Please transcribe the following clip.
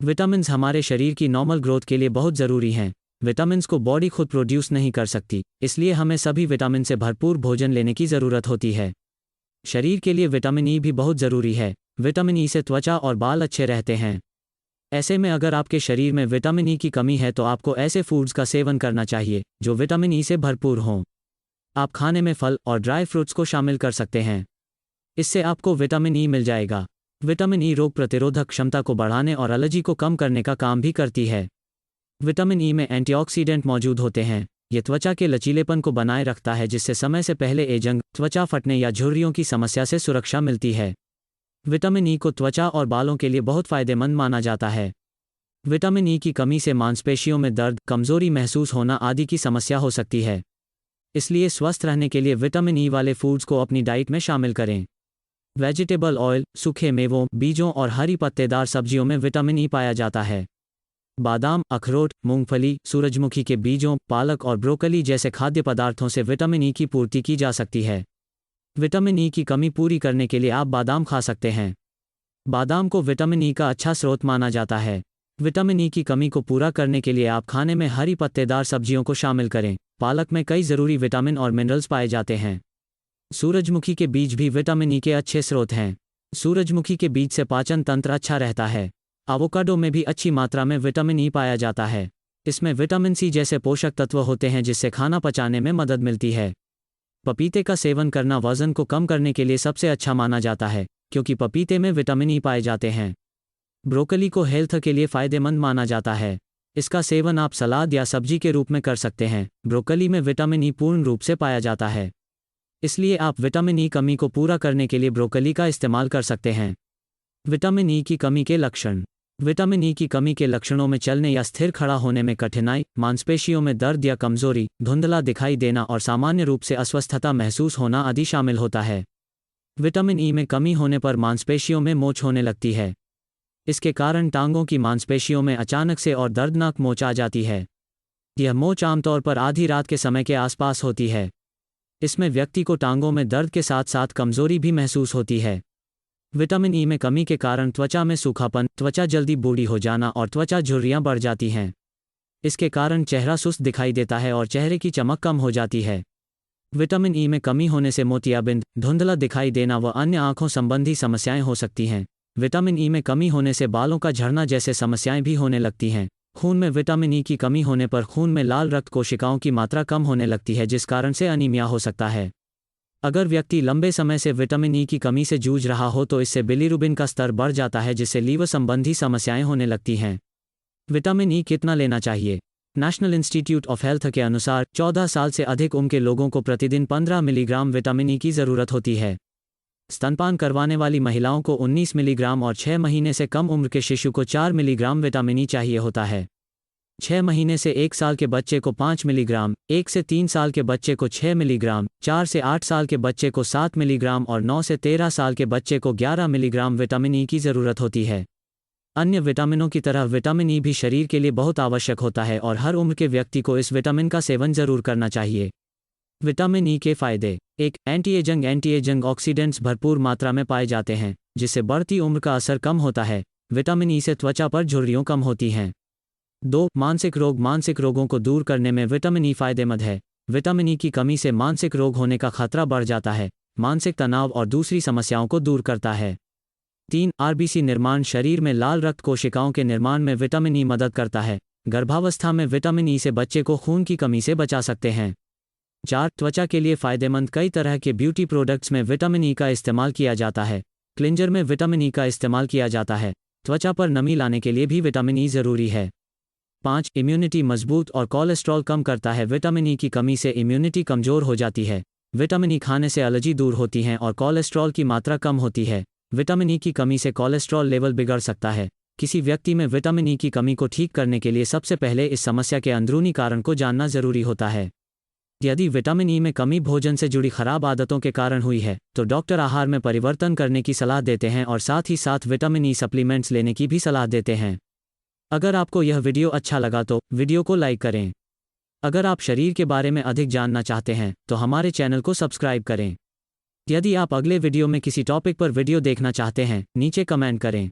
Vitamins हमारे शरीर की नॉर्मल ग्रोथ के लिए बहुत ज़रूरी हैं। विटामिन्स को बॉडी खुद प्रोड्यूस नहीं कर सकती, इसलिए हमें सभी विटामिन से भरपूर भोजन लेने की ज़रूरत होती है। शरीर के लिए विटामिन ई भी बहुत ज़रूरी है। विटामिन ई से त्वचा और बाल अच्छे रहते हैं। ऐसे में अगर आपके शरीर में विटामिन ई की कमी है तो आपको ऐसे फूड्स का सेवन करना चाहिए जो विटामिन ई से भरपूर हों। आप खाने में फल और ड्राई फ्रूट्स को शामिल कर सकते हैं। इससे आपको विटामिन ई मिल जाएगा। विटामिन ई रोग प्रतिरोधक क्षमता को बढ़ाने और एलर्जी को कम करने का काम भी करती है। विटामिन ई में एंटीऑक्सीडेंट मौजूद होते हैं। ये त्वचा के लचीलेपन को बनाए रखता है, जिससे समय से पहले एजंग, त्वचा फटने या झुर्रियों की समस्या से सुरक्षा मिलती है। विटामिन ई को त्वचा और बालों के लिए बहुत फायदेमंद माना जाता है। विटामिन ई की कमी से मांसपेशियों में दर्द, कमजोरी महसूस होना आदि की समस्या हो सकती है। इसलिए स्वस्थ रहने के लिए विटामिन ई वाले फूड्स को अपनी डाइट में शामिल करें। वेजिटेबल ऑयल, सूखे मेवों, बीजों और हरी पत्तेदार सब्जियों में विटामिन ई पाया जाता है। बादाम, अखरोट, मूंगफली, सूरजमुखी के बीजों, पालक और ब्रोकली जैसे खाद्य पदार्थों से विटामिन ई की पूर्ति की जा सकती है। विटामिन ई की कमी पूरी करने के लिए आप बादाम खा सकते हैं। बादाम को विटामिन ई का अच्छा स्रोत माना जाता है। विटामिन ई की कमी को पूरा करने के लिए आप खाने में हरी पत्तेदार सब्जियों को शामिल करें। पालक में कई ज़रूरी विटामिन और मिनरल्स पाए जाते हैं। सूरजमुखी के बीज भी विटामिन ई के अच्छे स्रोत हैं। सूरजमुखी के बीज से पाचन तंत्र अच्छा रहता है। एवोकाडो में भी अच्छी मात्रा में विटामिन ई पाया जाता है। इसमें विटामिन सी जैसे पोषक तत्व होते हैं, जिससे खाना पचाने में मदद मिलती है। पपीते का सेवन करना वज़न को कम करने के लिए सबसे अच्छा माना जाता है, क्योंकि पपीते में विटामिन ई पाए जाते हैं। ब्रोकली को हेल्थ के लिए फ़ायदेमंद माना जाता है। इसका सेवन आप सलाद या सब्जी के रूप में कर सकते हैं। ब्रोकली में विटामिन ई पूर्ण रूप से पाया जाता है, इसलिए आप विटामिन ई कमी को पूरा करने के लिए ब्रोकली का इस्तेमाल कर सकते हैं। विटामिन ई की कमी के लक्षण। विटामिन ई की कमी के लक्षणों में चलने या स्थिर खड़ा होने में कठिनाई, मांसपेशियों में दर्द या कमजोरी, धुंधला दिखाई देना और सामान्य रूप से अस्वस्थता महसूस होना आदि शामिल होता है। विटामिन ई में कमी होने पर मांसपेशियों में मोच होने लगती है। इसके कारण टांगों की मांसपेशियों में अचानक से और दर्दनाक मोच आ जाती है। यह मोच आमतौर पर आधी रात के समय के आसपास होती है। इसमें व्यक्ति को टांगों में दर्द के साथ साथ कमजोरी भी महसूस होती है। विटामिन ई में कमी के कारण त्वचा में सूखापन, त्वचा जल्दी बूढ़ी हो जाना और त्वचा झुर्रियां बढ़ जाती हैं। इसके कारण चेहरा सुस्त दिखाई देता है और चेहरे की चमक कम हो जाती है। विटामिन ई में कमी होने से मोतियाबिंद, धुंधला दिखाई देना व अन्य आंखों संबंधी समस्याएं हो सकती हैं। विटामिन ई में कमी होने से बालों का झड़ना जैसे समस्याएं भी होने लगती हैं। खून में विटामिन ई की कमी होने पर खून में लाल रक्त कोशिकाओं की मात्रा कम होने लगती है, जिस कारण से अनीमिया हो सकता है। अगर व्यक्ति लंबे समय से विटामिन ई की कमी से जूझ रहा हो तो इससे बिलीरुबिन का स्तर बढ़ जाता है, जिससे लीवर संबंधी समस्याएं होने लगती हैं। विटामिन ई कितना लेना चाहिए? नेशनल इंस्टीट्यूट ऑफ हेल्थ के अनुसार 14 साल से अधिक उम्र के लोगों को प्रतिदिन 15 मिलीग्राम विटामिन ई की ज़रूरत होती है। स्तनपान करवाने वाली महिलाओं को 19 मिलीग्राम और 6 महीने से कम उम्र के शिशु को 4 मिलीग्राम विटामिन ई चाहिए होता है। 6 महीने से 1 साल के बच्चे को 5 मिलीग्राम, 1 से 3 साल के बच्चे को 6 मिलीग्राम, 4 से 8 साल के बच्चे को 7 मिलीग्राम और 9 से 13 साल के बच्चे को 11 मिलीग्राम विटामिन ई की ज़रूरत होती है। अन्य विटामिनों की तरह विटामिन ई भी शरीर के लिए बहुत आवश्यक होता है और हर उम्र के व्यक्ति को इस विटामिन का सेवन ज़रूर करना चाहिए। विटामिन ई के फ़ायदे। 1. एंटी एजिंग ऑक्सीडेंट्स भरपूर मात्रा में पाए जाते हैं, जिससे बढ़ती उम्र का असर कम होता है। विटामिन ई से त्वचा पर झुर्रियां कम होती हैं। 2. मानसिक रोग। मानसिक रोगों को दूर करने में विटामिन ई फ़ायदेमंद है। विटामिन ई की कमी से मानसिक रोग होने का खतरा बढ़ जाता है। मानसिक तनाव और दूसरी समस्याओं को दूर करता है। 3. आरबीसी निर्माण। शरीर में लाल रक्त कोशिकाओं के निर्माण में विटामिन ई मदद करता है। गर्भावस्था में विटामिन ई से बच्चे को खून की कमी से बचा सकते हैं। 4. त्वचा के लिए फ़ायदेमंद। कई तरह के ब्यूटी प्रोडक्ट्स में विटामिन ई का इस्तेमाल किया जाता है। क्लिंजर में विटामिन ई का इस्तेमाल किया जाता है। त्वचा पर नमी लाने के लिए भी विटामिन ई ज़रूरी है। 5. इम्यूनिटी मजबूत और कोलेस्ट्रॉल कम करता है। विटामिन ई की कमी से इम्यूनिटी कमज़ोर हो जाती है। विटामिन ई खाने से एलर्जी दूर होती है और कोलेस्ट्रॉल की मात्रा कम होती है। विटामिन ई की कमी से कोलेस्ट्रॉल लेवल बिगड़ सकता है। किसी व्यक्ति में विटामिन ई की कमी को ठीक करने के लिए सबसे पहले इस समस्या के अंदरूनी कारण को जानना ज़रूरी होता है। यदि विटामिन ई में कमी भोजन से जुड़ी खराब आदतों के कारण हुई है तो डॉक्टर आहार में परिवर्तन करने की सलाह देते हैं और साथ ही साथ विटामिन ई सप्लीमेंट्स लेने की भी सलाह देते हैं। अगर आपको यह वीडियो अच्छा लगा तो वीडियो को लाइक करें। अगर आप शरीर के बारे में अधिक जानना चाहते हैं तो हमारे चैनल को सब्सक्राइब करें। यदि आप अगले वीडियो में किसी टॉपिक पर वीडियो देखना चाहते हैं, नीचे कमेंट करें।